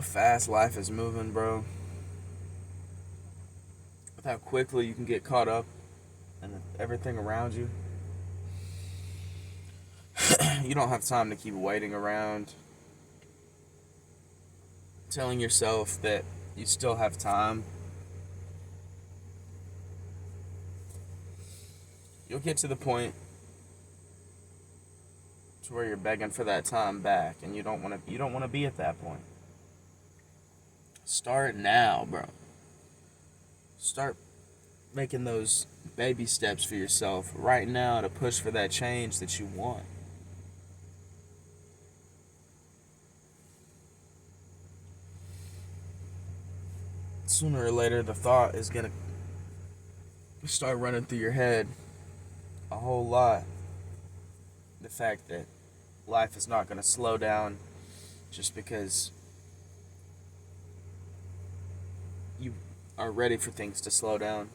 fast life is moving, bro. With how quickly you can get caught up in everything around you. You don't have time to keep waiting around, telling yourself that you still have time. You'll get to the point to where you're begging for that time back, and you don't want to be at that point. Start now, bro. Start making those baby steps for yourself right now to push for that change that you want. Sooner or later, the thought is going to start running through your head a whole lot. The fact that life is not going to slow down just because you are ready for things to slow down.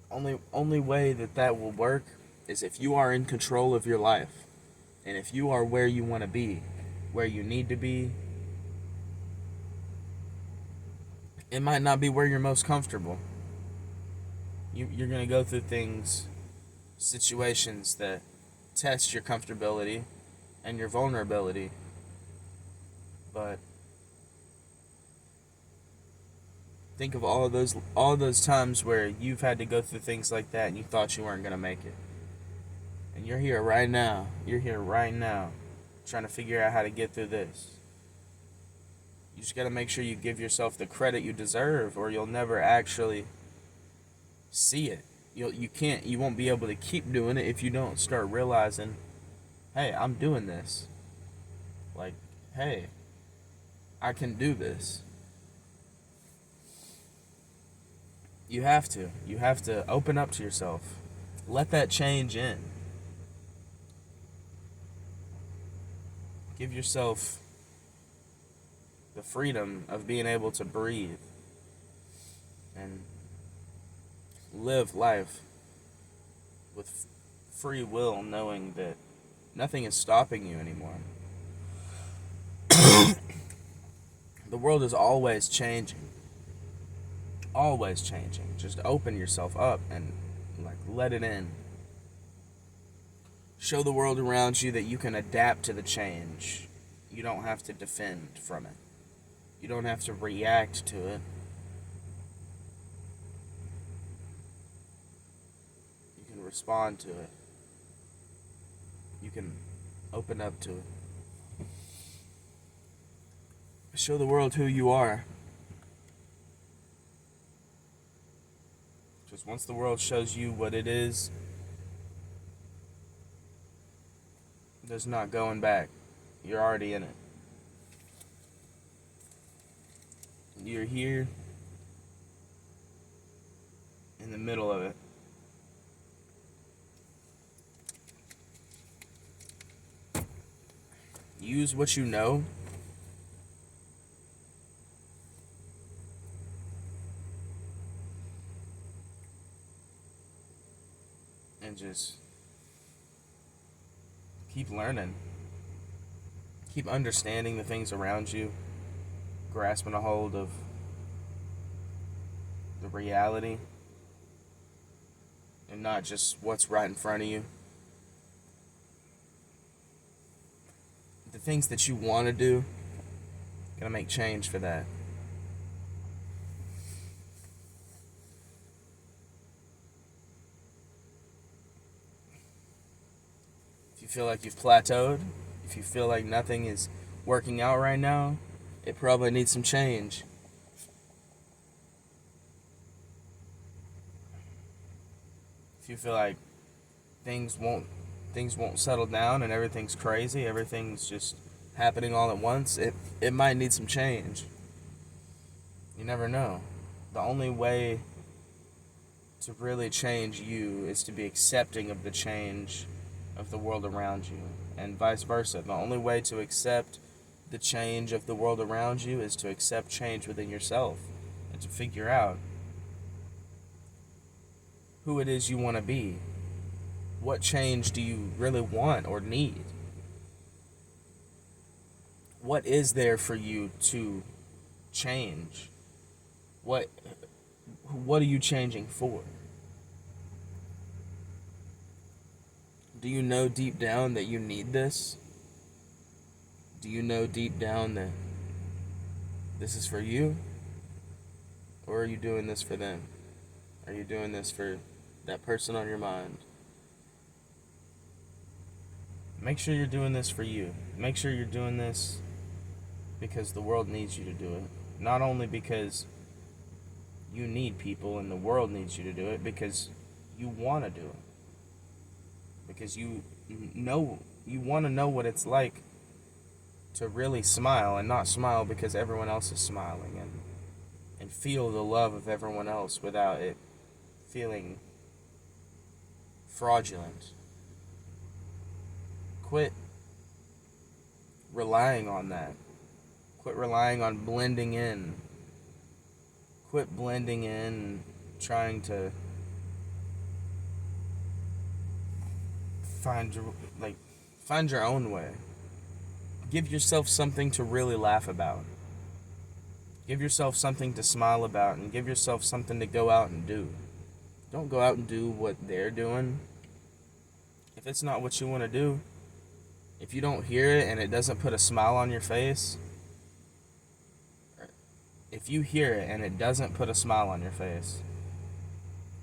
Only way that will work is if you are in control of your life, and if you are where you want to be, where you need to be. It might not be where you're most comfortable. You're going to go through situations that test your comfortability and your vulnerability. But think of all those times where you've had to go through things like that and you thought you weren't going to make it. And you're here right now. You're here right now trying to figure out how to get through this. You just got to make sure you give yourself the credit you deserve, or you'll never actually see it. You won't be able to keep doing it if you don't start realizing, hey, I'm doing this. Like, hey, I can do this. You have to open up to yourself. Let that change in. Give yourself the freedom of being able to breathe and live life with free will, knowing that nothing is stopping you anymore. The world is always changing. Always changing. Just open yourself up and let it in. Show the world around you that you can adapt to the change. You don't have to defend from it. You don't have to react to it. You can respond to it. You can open up to it. Show the world who you are. Because once the world shows you what it is, there's not going back. You're already in it. You're here in the middle of it. Use what you know. And just keep learning. Keep understanding the things around you. Grasping a hold of the reality and not just what's right in front of you. The things that you want to do, gotta make change for that. If you feel like you've plateaued, if you feel like nothing is working out right now, it probably needs some change. If you feel like things won't settle down and everything's crazy, everything's just happening all at once, it might need some change. You never know. The only way to really change you is to be accepting of the change of the world around you, and vice versa. The only way to accept the change of the world around you is to accept change within yourself and to figure out who it is you want to be. What change do you really want or need? What is there for you to change? What what are you changing for? Do you know deep down that you need this? Do you know deep down that this is for you? Or are you doing this for them? Are you doing this for that person on your mind? Make sure you're doing this for you. Make sure you're doing this because the world needs you to do it. Not only because you need people and the world needs you to do it, because you want to do it. Because you want to know what it's like to really smile and not smile because everyone else is smiling, and feel the love of everyone else without it feeling fraudulent. Quit relying on that. Quit relying on blending in. Quit blending in and trying to find find your own way. Give yourself something to really laugh about. Give yourself something to smile about, and give yourself something to go out and do. Don't go out and do what they're doing. If it's not what you want to do, if you don't hear it and it doesn't put a smile on your face, if you hear it and it doesn't put a smile on your face,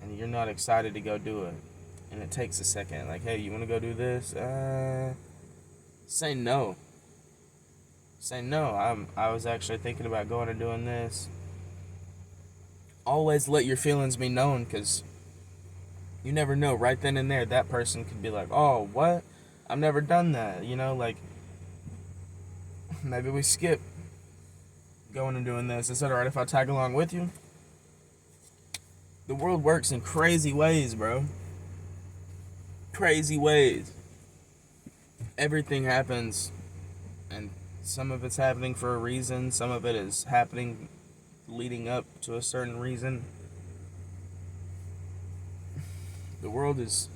and you're not excited to go do it, and it takes a second, like, hey, you want to go do this? Say no. Say no. I was actually thinking about going and doing this. Always let your feelings be known, because you never know. Right then and there, that person could be like, oh, what? I've never done that. Like, maybe we skip going and doing this. Is that alright if I tag along with you? The world works in crazy ways, bro. Crazy ways. Everything happens, and some of it's happening for a reason. Some of it is happening leading up to a certain reason. The world is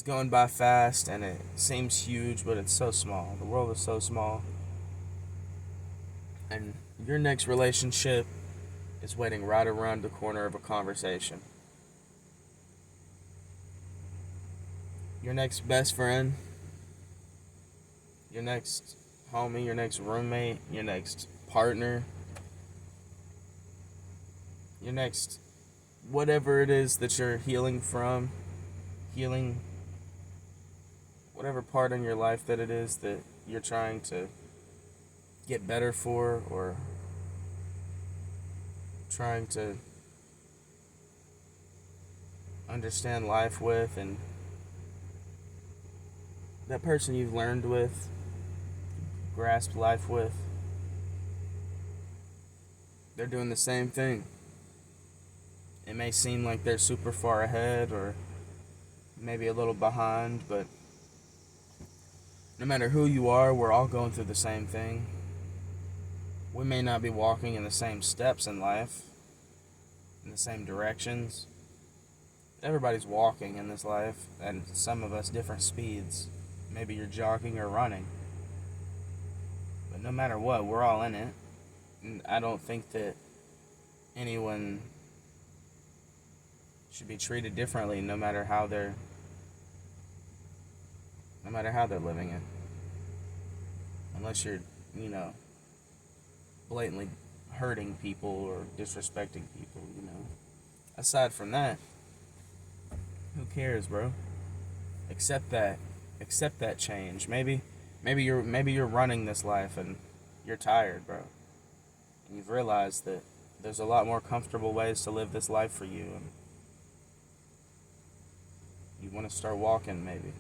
going by fast, and it seems huge, but it's so small. The world is so small. And your next relationship is waiting right around the corner of a conversation. Your next best friend, your next homie, your next roommate, your next partner, your next whatever it is that you're healing whatever part in your life that it is that you're trying to get better for, or trying to understand life with, and that person you've learned with, grasped life with, they're doing the same thing. It may seem like they're super far ahead or maybe a little behind, but no matter who you are, we're all going through the same thing. We may not be walking in the same steps in life, in the same directions. Everybody's walking in this life, and some of us different speeds. Maybe you're jogging or running. But no matter what, we're all in it. And I don't think that anyone should be treated differently no matter how they're living it. Unless you're, blatantly hurting people or disrespecting people, Aside from that, who cares, bro? Accept that change. Maybe you're running this life and you're tired, bro. And you've realized that there's a lot more comfortable ways to live this life for you, and you want to start walking, maybe.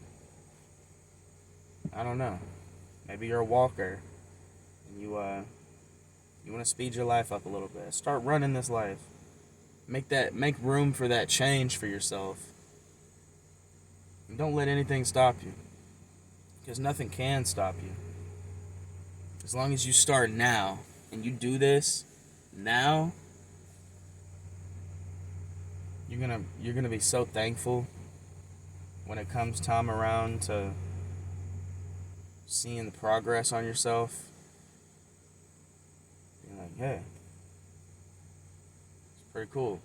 I don't know. Maybe you're a walker and you want to speed your life up a little bit. Start running this life. Make room for that change for yourself. And don't let anything stop you, because nothing can stop you. As long as you start now and you do this now, you're gonna be so thankful when it comes time around to seeing the progress on yourself. like, hey, it's pretty cool.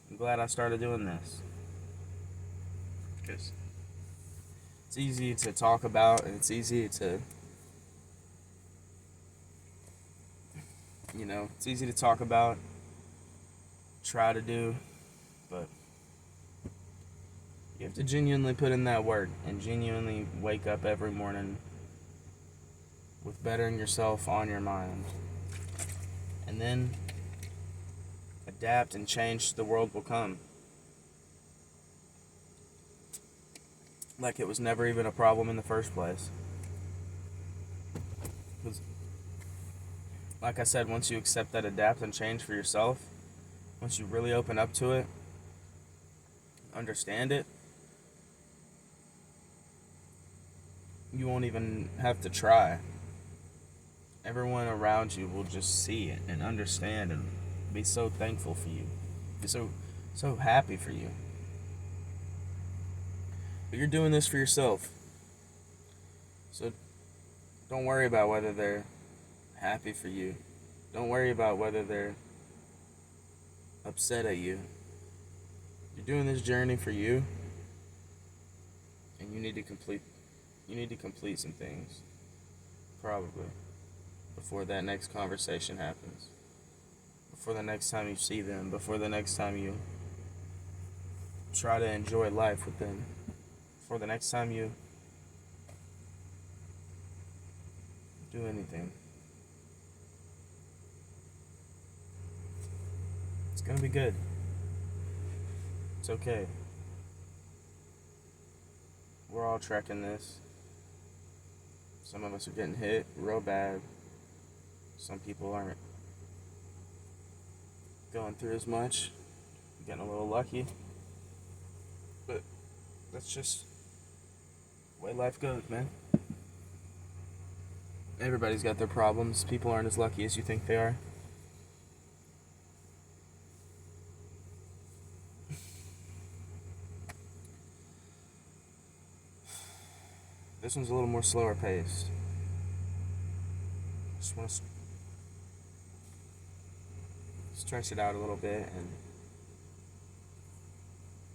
I'm glad I started doing this. Because it's easy to talk about and it's easy to, it's easy to talk about, try to do, but you have to genuinely put in that work and genuinely wake up every morning with bettering yourself on your mind. And then adapt and change, the world will come. Like it was never even a problem in the first place. Because, like I said, once you accept that adapt and change for yourself, once you really open up to it, understand it, you won't even have to try. Everyone around you will just see it and understand and be so thankful for you. Be so happy for you. But you're doing this for yourself. So don't worry about whether they're happy for you. Don't worry about whether they're upset at you. You're doing this journey for you, and you need to complete some things, probably, before that next conversation happens, before the next time you see them, before the next time you try to enjoy life with them, before the next time you do anything. It's gonna be good. It's okay. We're all trekking this. Some of us are getting hit real bad. Some people aren't going through as much. Getting a little lucky. But that's just the way life goes, man. Everybody's got their problems. People aren't as lucky as you think they are. This one's a little more slower paced. Just want to stretch it out a little bit and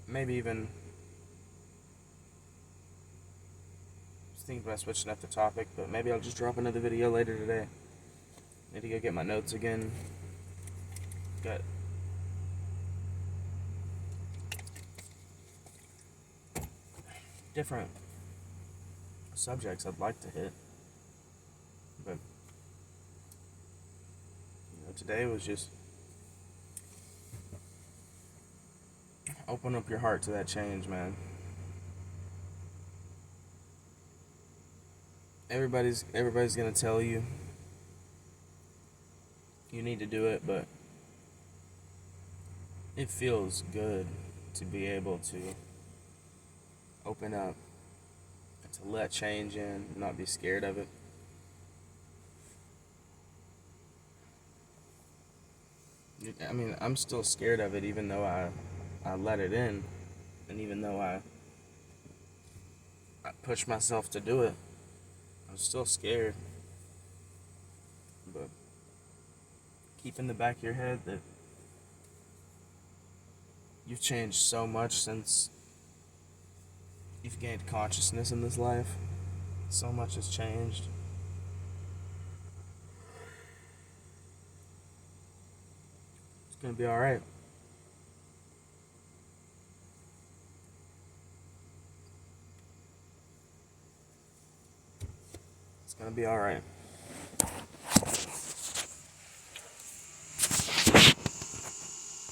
maybe even thinking about switching up the topic, but maybe I'll just drop another video later today. Need to go get my notes again. Got different subjects I'd like to hit, but today was just open up your heart to that change, man. Everybody's gonna tell you you need to do it, but it feels good to be able to open up and to let change in, not be scared of it. I mean, I'm still scared of it even though I let it in, and even though I push myself to do it, I'm still scared. But keep in the back of your head that you've changed so much since you've gained consciousness in this life. So much has changed. It's gonna be alright. It's gonna be alright.